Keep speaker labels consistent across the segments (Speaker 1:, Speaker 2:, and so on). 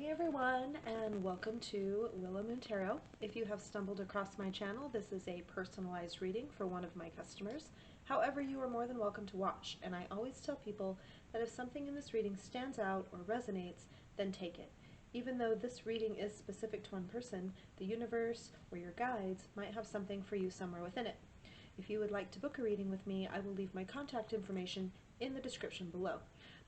Speaker 1: Hey everyone, and welcome to Willow Moon Tarot. If you have stumbled across my channel, this is a personalized reading for one of my customers. However, you are more than welcome to watch, and I always tell people that if something in this reading stands out or resonates, then take it. Even though this reading is specific to one person, the universe or your guides might have something for you somewhere within it. If you would like to book a reading with me, I will leave my contact information in the description below.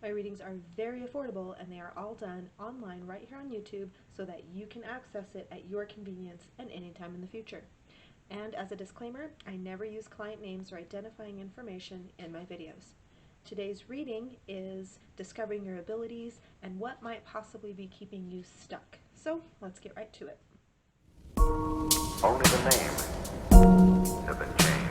Speaker 1: My readings are very affordable and they are all done online right here on YouTube so that you can access it at your convenience and anytime in the future. And as a disclaimer, I never use client names or identifying information in my videos. Today's reading is discovering your abilities and what might possibly be keeping you stuck. So let's get right to it.
Speaker 2: Only the names have been changed.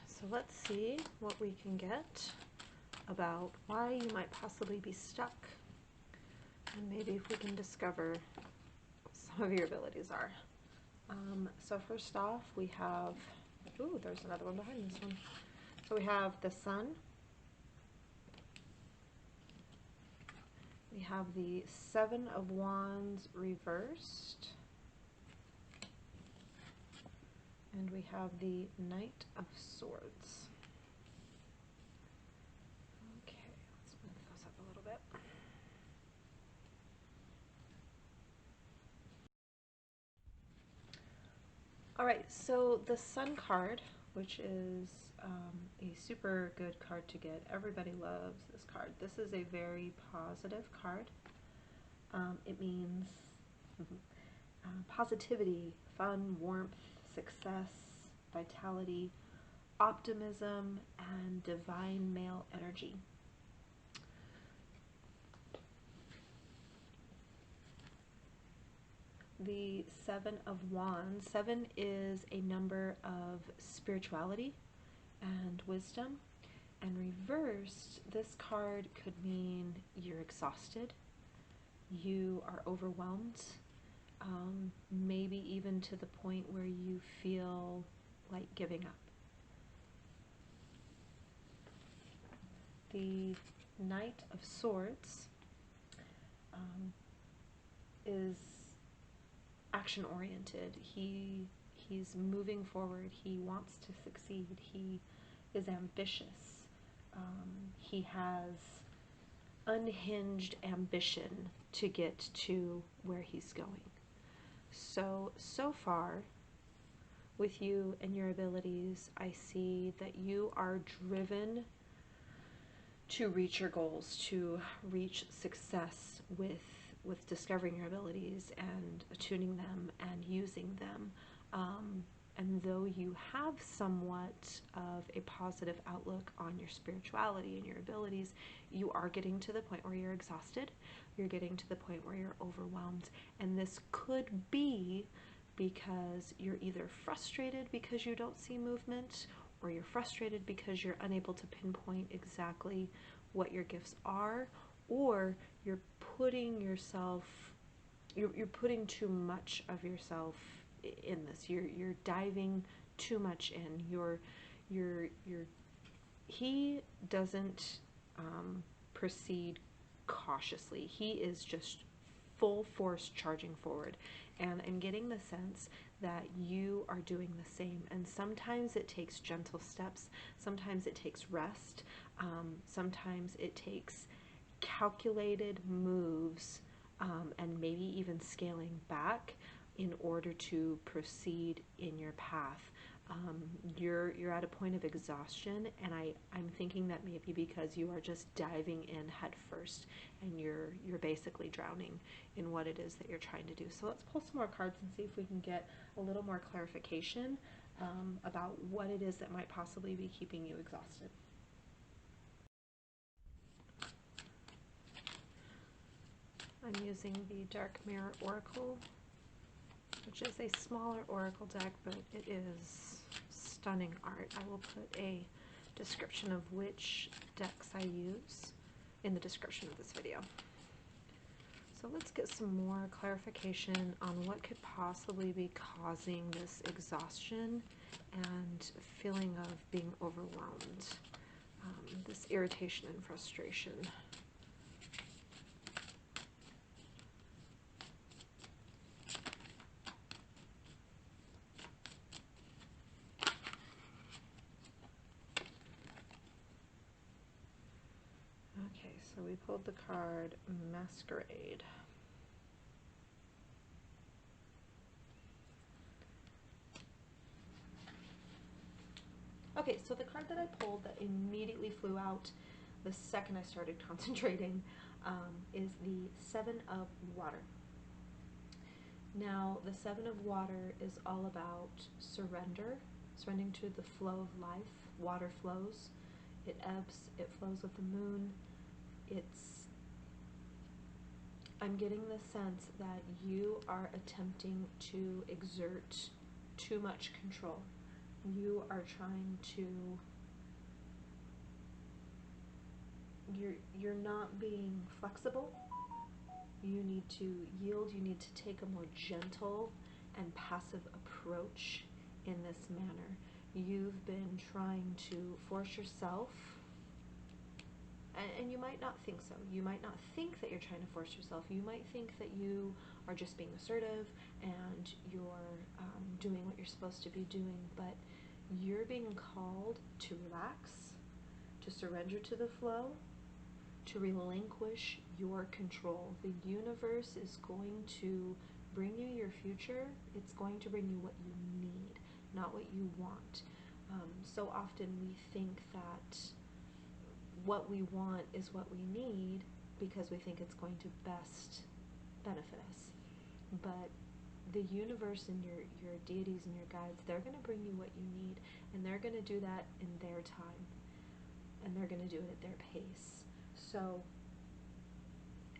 Speaker 1: So let's see what we can get about why you might possibly be stuck, and maybe if we can discover what some of your abilities are. So first off, we have, ooh, there's another one behind this one. So we have the Sun, we have the Seven of Wands reversed, and we have the Knight of Swords. Okay, let's move those up a little bit. All right, so the Sun card, which is a super good card to get. Everybody loves this card. This is a very positive card. It means positivity, fun, warmth, success, vitality, optimism, and divine male energy. The Seven of Wands. 7 is a number of spirituality and wisdom. And reversed, this card could mean you're exhausted, you are overwhelmed, maybe even to the point where you feel like giving up. The Knight of Swords is action-oriented. He's moving forward. He wants to succeed. He is ambitious. He has unhinged ambition to get to where he's going. So far, with you and your abilities, I see that you are driven to reach your goals, to reach success with discovering your abilities and attuning them and using them. And though you have somewhat of a positive outlook on your spirituality and your abilities, you are getting to the point where you're exhausted. You're getting to the point where you're overwhelmed. And this could be because you're either frustrated because you don't see movement, or you're frustrated because you're unable to pinpoint exactly what your gifts are, or you're putting too much of yourself in this. You're diving too much in. He doesn't proceed cautiously. He is just full force charging forward, and I'm getting the sense that you are doing the same. And sometimes it takes gentle steps, sometimes it takes rest, sometimes it takes calculated moves, and maybe even scaling back in order to proceed in your path. You're at a point of exhaustion, and I'm thinking that maybe because you are just diving in head first and you're basically drowning in what it is that you're trying to do. So let's pull some more cards and see if we can get a little more clarification about what it is that might possibly be keeping you exhausted. I'm using the Dark Mirror Oracle, which is a smaller oracle deck, but it is stunning art. I will put a description of which decks I use in the description of this video. So let's get some more clarification on what could possibly be causing this exhaustion and feeling of being overwhelmed, this irritation and frustration. Okay, so we pulled the card Masquerade. Okay, so the card that I pulled that immediately flew out the second I started concentrating is the Seven of Water. Now, the Seven of Water is all about surrendering to the flow of life. Water flows, it ebbs, it flows with the moon. I'm getting the sense that you are attempting to exert too much control. You are trying to, you're not being flexible. You need to yield, you need to take a more gentle and passive approach in this manner. You've been trying to force yourself, and you might not think so. You might not think that you're trying to force yourself. You might think that you are just being assertive and you're doing what you're supposed to be doing, but you're being called to relax, to surrender to the flow, to relinquish your control. The universe is going to bring you your future. It's going to bring you what you need, not what you want. So often we think that what we want is what we need because we think it's going to best benefit us. But the universe and your deities and your guides, they're going to bring you what you need, and they're going to do that in their time, and they're going to do it at their pace. So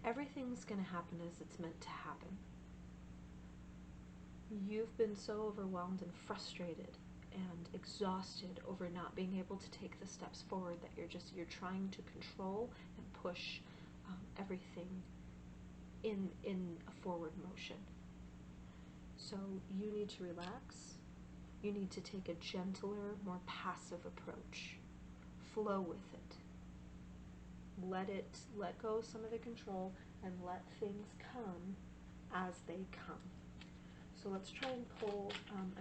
Speaker 1: everything's going to happen as it's meant to happen. You've been so overwhelmed and frustrated and exhausted over not being able to take the steps forward that you're trying to control and push everything in a forward motion. So you need to relax. You need to take a gentler, more passive approach. Flow with it. Let go of some of the control and let things come as they come. So let's try and pull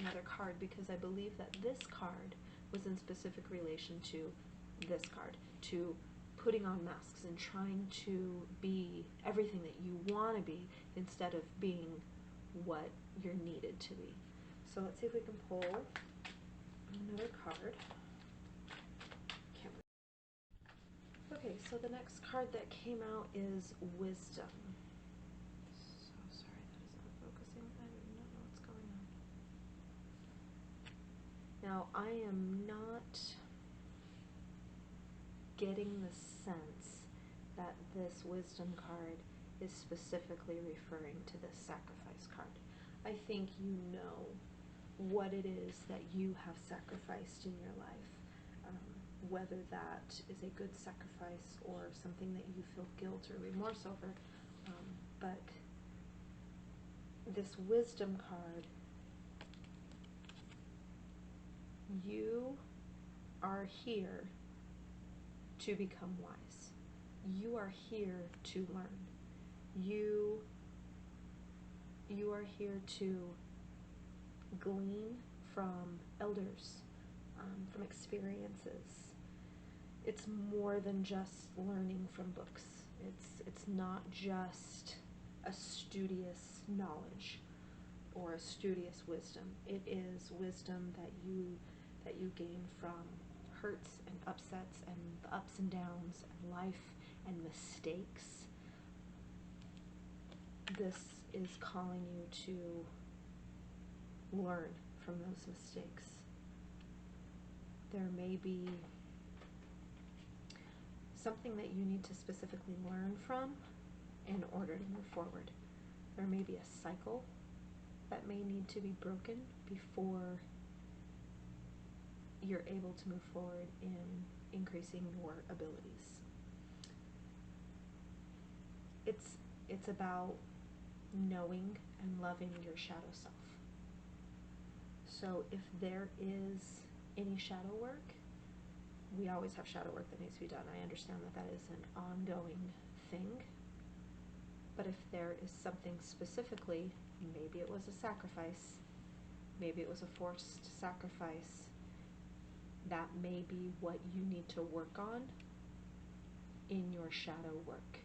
Speaker 1: another card, because I believe that this card was in specific relation to this card, to putting on masks and trying to be everything that you want to be instead of being what you're needed to be. So let's see if we can pull another card. Okay, so the next card that came out is Wisdom. So sorry, that is not focusing. I do not know what's going on. Now, I am not getting the sense that this Wisdom card is specifically referring to this Sacrifice card. I think you know what it is that you have sacrificed in your life. Whether that is a good sacrifice or something that you feel guilt or remorse over. But this Wisdom card, you are here to become wise. You are here to learn. You are here to glean from elders, from experiences. It's more than just learning from books. It's not just a studious knowledge or a studious wisdom. It is wisdom that you gain from hurts and upsets and the ups and downs of life and mistakes. This is calling you to learn from those mistakes. There may be something that you need to specifically learn from in order to move forward. There may be a cycle that may need to be broken before you're able to move forward in increasing your abilities. It's about knowing and loving your shadow self. So if there is any shadow work, we always have shadow work that needs to be done. I understand that that is an ongoing thing. But if there is something specifically, maybe it was a sacrifice, maybe it was a forced sacrifice, that may be what you need to work on in your shadow work.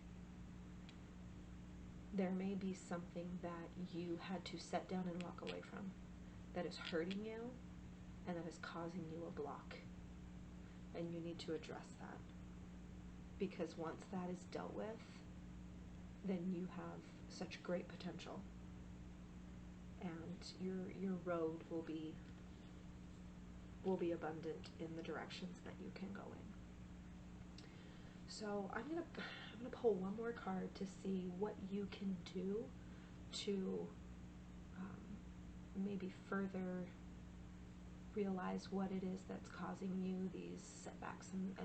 Speaker 1: There may be something that you had to set down and walk away from that is hurting you and that is causing you a block. And you need to address that. Because once that is dealt with, then you have such great potential. And your road will be abundant in the directions that you can go in. So I'm gonna pull one more card to see what you can do to maybe further realize what it is that's causing you these setbacks and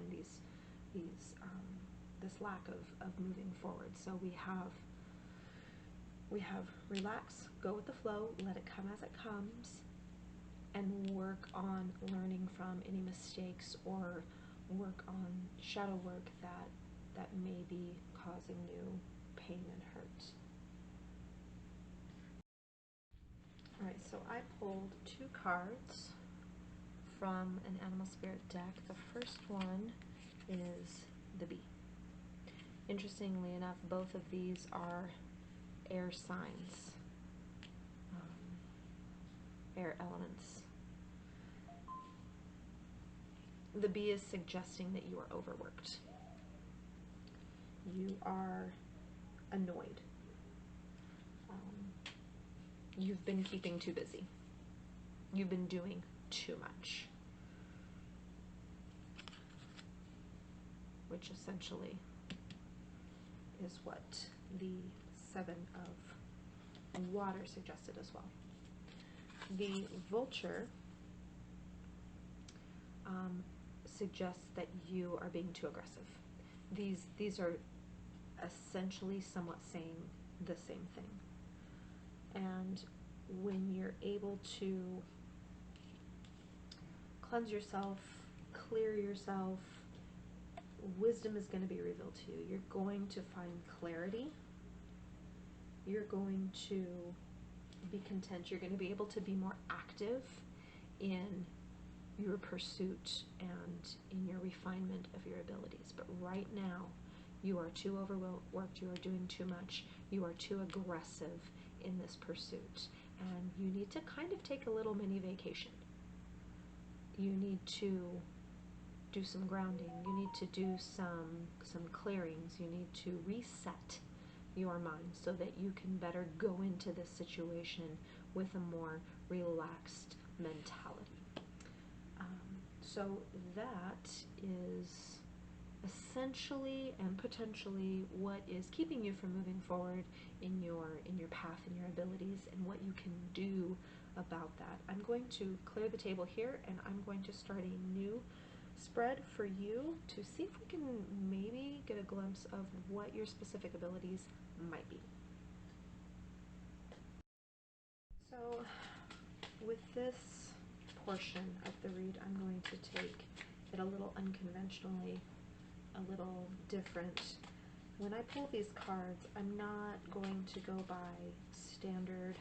Speaker 1: this lack of moving forward. So we have relax, go with the flow, let it come as it comes, and work on learning from any mistakes or work on shadow work that may be causing you pain and hurt. Alright, so I pulled 2 cards from an animal spirit deck. The first one is the bee. Interestingly enough, both of these are air signs, air elements. The bee is suggesting that you are overworked. You are annoyed. You've been keeping too busy. You've been doing too much. Which essentially is what the 7 of water suggested as well. The vulture suggests that you are being too aggressive. These are essentially somewhat saying the same thing. And when you're able to cleanse yourself, clear yourself, wisdom is going to be revealed to you. You're going to find clarity. You're going to be content. You're going to be able to be more active in your pursuit and in your refinement of your abilities. But right now, you are too overworked. You are doing too much. You are too aggressive in this pursuit. And you need to kind of take a little mini vacation. You need to do some grounding. You need to do some clearings. You need to reset your mind so that you can better go into this situation with a more relaxed mentality. So that is essentially and potentially what is keeping you from moving forward in your path and your abilities, and what you can do about that. I'm going to clear the table here, and I'm going to start a new spread for you to see if we can maybe get a glimpse of what your specific abilities might be. So with this portion of the read, I'm going to take it a little unconventionally, a little different. When I pull these cards, I'm not going to go by standard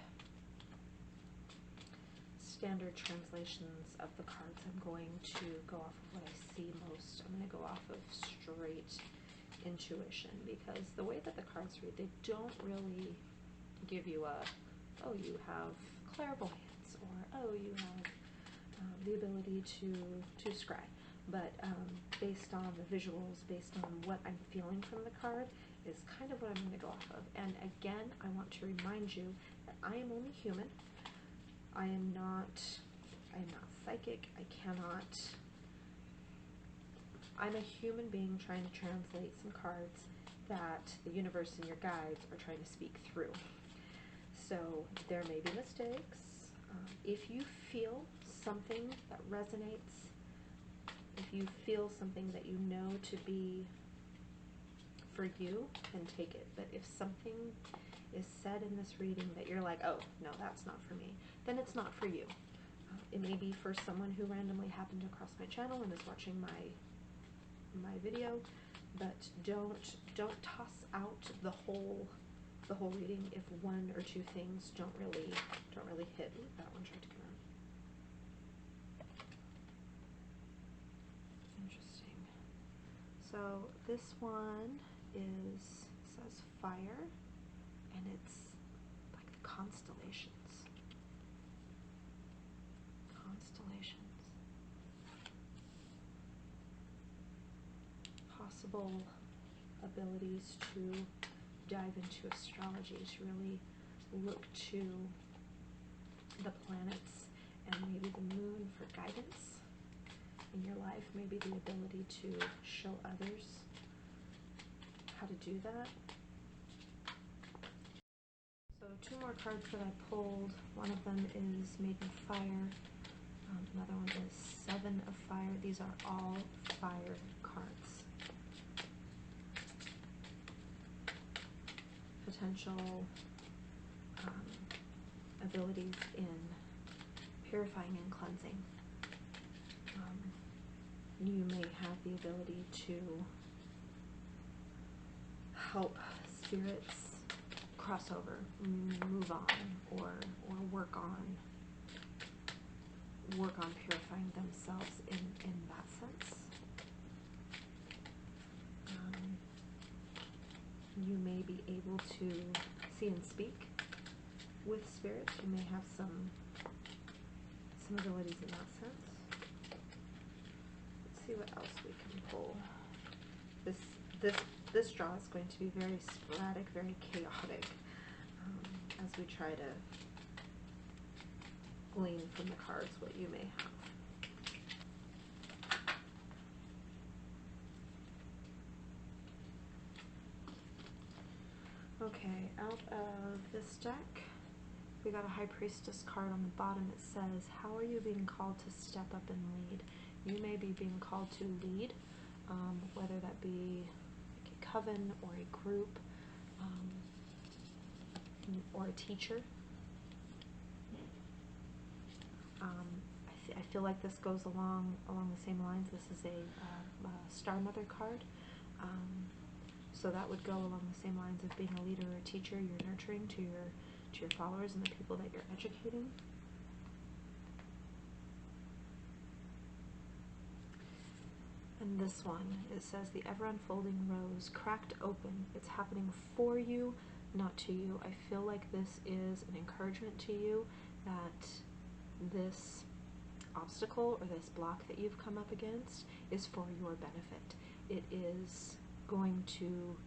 Speaker 1: translations of the cards. I'm going to go off of what I see most. I'm going to go off of straight intuition, because the way that the cards read, they don't really give you a, oh, you have clairvoyance, or oh, you have the ability to scry. But based on the visuals, based on what I'm feeling from the card, is kind of what I'm going to go off of. And again, I want to remind you that I am only human. I am not psychic. I'm a human being trying to translate some cards that the universe and your guides are trying to speak through. So there may be mistakes. If you feel something that resonates, if you feel something that you know to be for you, then take it. But if something is said in this reading that you're like, oh, no, that's not for me, then it's not for you. It may be for someone who randomly happened across my channel and is watching my video, but don't toss out the whole reading if one or two things don't really hit. Ooh, that one tried to come out. Interesting. So this one says fire, and it's like the constellations. Possible abilities to dive into astrology, to really look to the planets and maybe the moon for guidance in your life, maybe the ability to show others how to do that. So 2 more cards that I pulled. One of them is Maiden Fire. Another one is 7 of Fire. These are all fire cards. Potential abilities in purifying and cleansing. You may have the ability to help spirits cross over, move on, or work on purifying themselves in that sense. You may be able to see and speak with spirits. You may have some abilities in that sense. Let's see what else we can pull. This draw is going to be very sporadic, very chaotic, as we try to glean from the cards what you may have. Okay, out of this deck, we got a High Priestess card on the bottom. It says, how are you being called to step up and lead? You may be being called to lead, whether that be like a coven or a group, or a teacher. I feel like this goes along the same lines. This is a Star Mother card. So that would go along the same lines of being a leader or a teacher. You're nurturing to your followers and the people that you're educating. And this one, it says, the ever-unfolding rose, cracked open. It's happening for you, not to you. I feel like this is an encouragement to you that this obstacle or this block that you've come up against is for your benefit. It is going to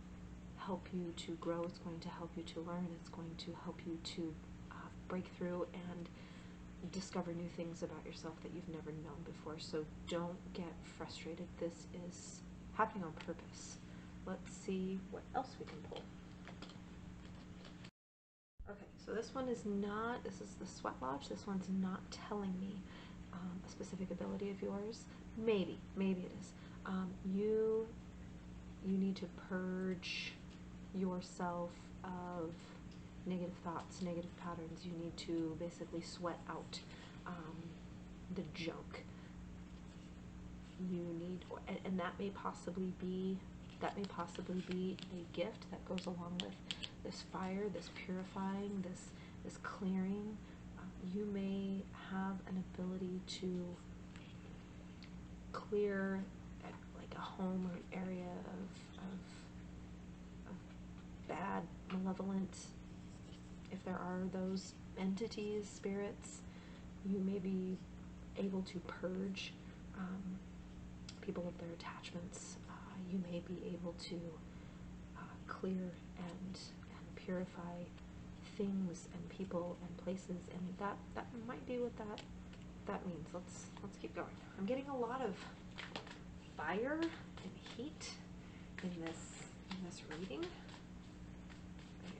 Speaker 1: help you to grow. It's going to help you to learn. It's going to help you to break through and discover new things about yourself that you've never known before. So don't get frustrated. This is happening on purpose. Let's see what else we can pull. Okay, so this one is not, this is the Sweat Lodge. This one's not telling me a specific ability of yours. Maybe it is. You need to purge yourself of negative thoughts, negative patterns. You need to basically sweat out the junk. You need, and that may possibly be a gift that goes along with this fire, this purifying, this clearing. You may have an ability to clear like a home or an area of bad, malevolent, if there are those entities, spirits. You may be able to purge people of their attachments. You may be able to clear and purify things and people and places, and that might be what that means. Let's keep going. I'm getting a lot of fire and heat in this reading.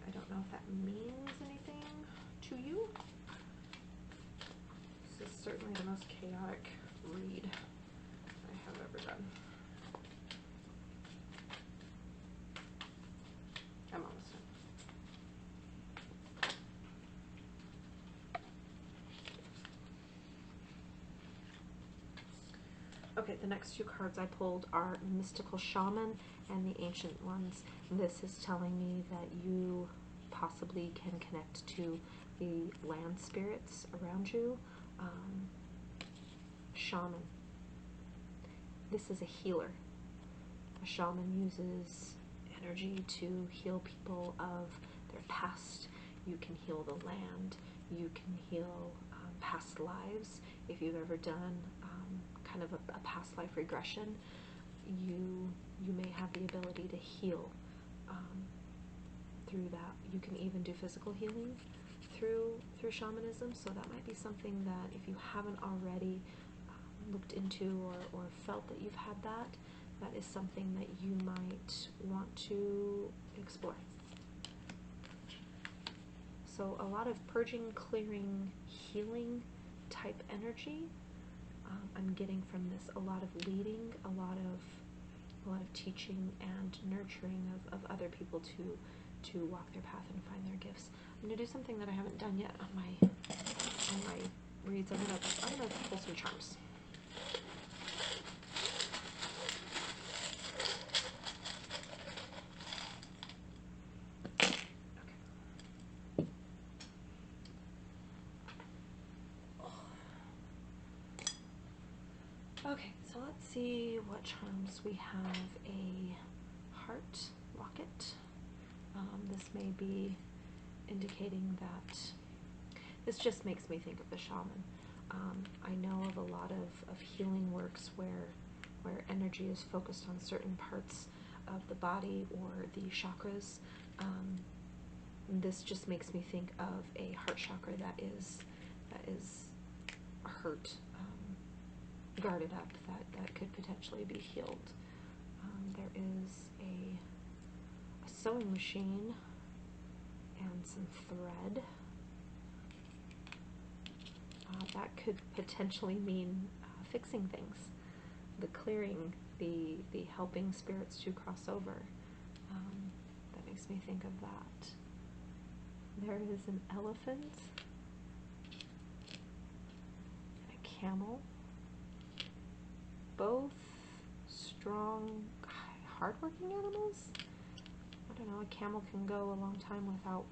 Speaker 1: I don't know if that means anything to you. This is certainly the most chaotic read I have ever done. I'm almost done. Okay, the next two cards I pulled are Mystical Shaman and the Ancient Ones. This is telling me that you possibly can connect to the land spirits around you. Shaman. This is a healer. A shaman uses energy to heal people of their past. You can heal the land. You can heal past lives. If you've ever done kind of a past life regression, you may have the ability to heal through that. You can even do physical healing through shamanism. So that might be something that if you haven't already looked into or felt that you've had that is something that you might want to explore. So a lot of purging, clearing, healing type energy I'm getting from this. A lot of leading, a lot of teaching and nurturing of other people to walk their path and find their gifts. I'm gonna do something that I haven't done yet on my reads. I'm gonna pull some charms. Okay, so let's see what charms we have. A heart locket. This may be indicating that this just makes me think of the shaman. I know of a lot of healing works where energy is focused on certain parts of the body or the chakras. This just makes me think of a heart chakra that is hurt, guarded up, that could potentially be healed. There is a sewing machine and some thread. That could potentially mean fixing things, the clearing, the helping spirits to cross over. That makes me think of that. There is an elephant, and a camel, both strong, hardworking animals. I don't know, a camel can go a long time without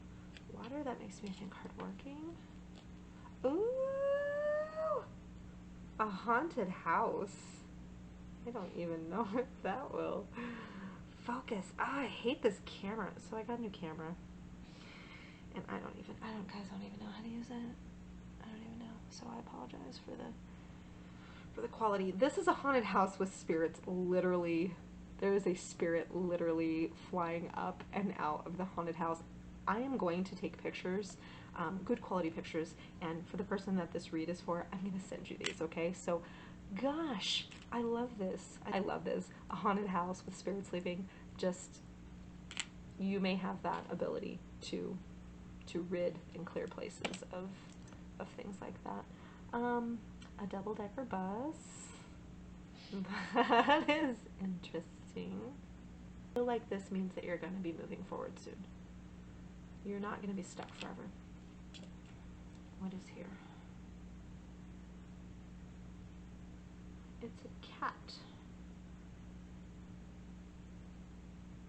Speaker 1: water. That makes me think hardworking. Ooh! A haunted house. I don't even know if that will focus. I hate this camera. So I got a new camera. And guys don't even know how to use it. I don't even know. So I apologize for the quality. This is a haunted house with spirits literally. There is a spirit literally flying up and out of the haunted house. I am going to take pictures, good quality pictures, and for the person that this read is for, I'm going to send you these, okay? So, gosh, I love this. I love this. A haunted house with spirits leaving. Just, you may have that ability to rid and clear places of things like that. A double-decker bus. That is interesting. I feel like this means that you're going to be moving forward soon. You're not going to be stuck forever. What is here? It's a cat.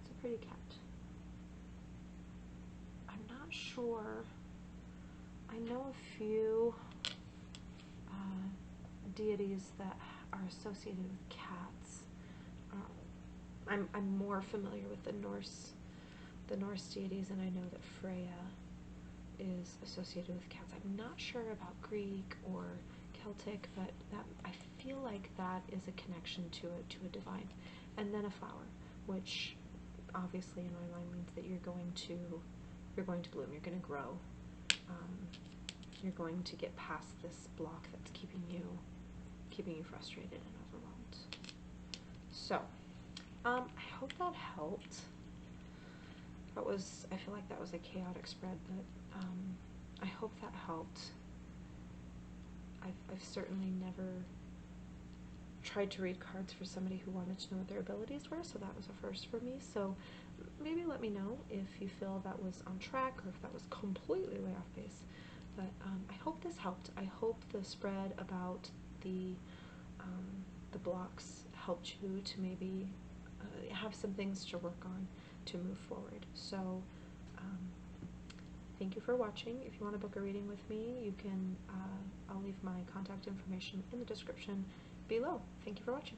Speaker 1: It's a pretty cat. I'm not sure. I know a few deities that are associated with cats. I'm more familiar with the Norse deities, and I know that Freya is associated with cats. I'm not sure about Greek or Celtic, but that I feel like that is a connection to a divine. And then a flower, which obviously in my mind means that you're going to bloom, you're going to grow. You're going to get past this block that's keeping you frustrated and overwhelmed. So, I hope that helped. I feel like that was a chaotic spread, but I hope that helped. I've certainly never tried to read cards for somebody who wanted to know what their abilities were, so that was a first for me. So maybe let me know if you feel that was on track or if that was completely way off base. But I hope this helped. I hope the spread about the the blocks helped you to maybe have some things to work on to move forward. So thank you for watching. If you want to book a reading with me, you can, I'll leave my contact information in the description below. Thank you for watching.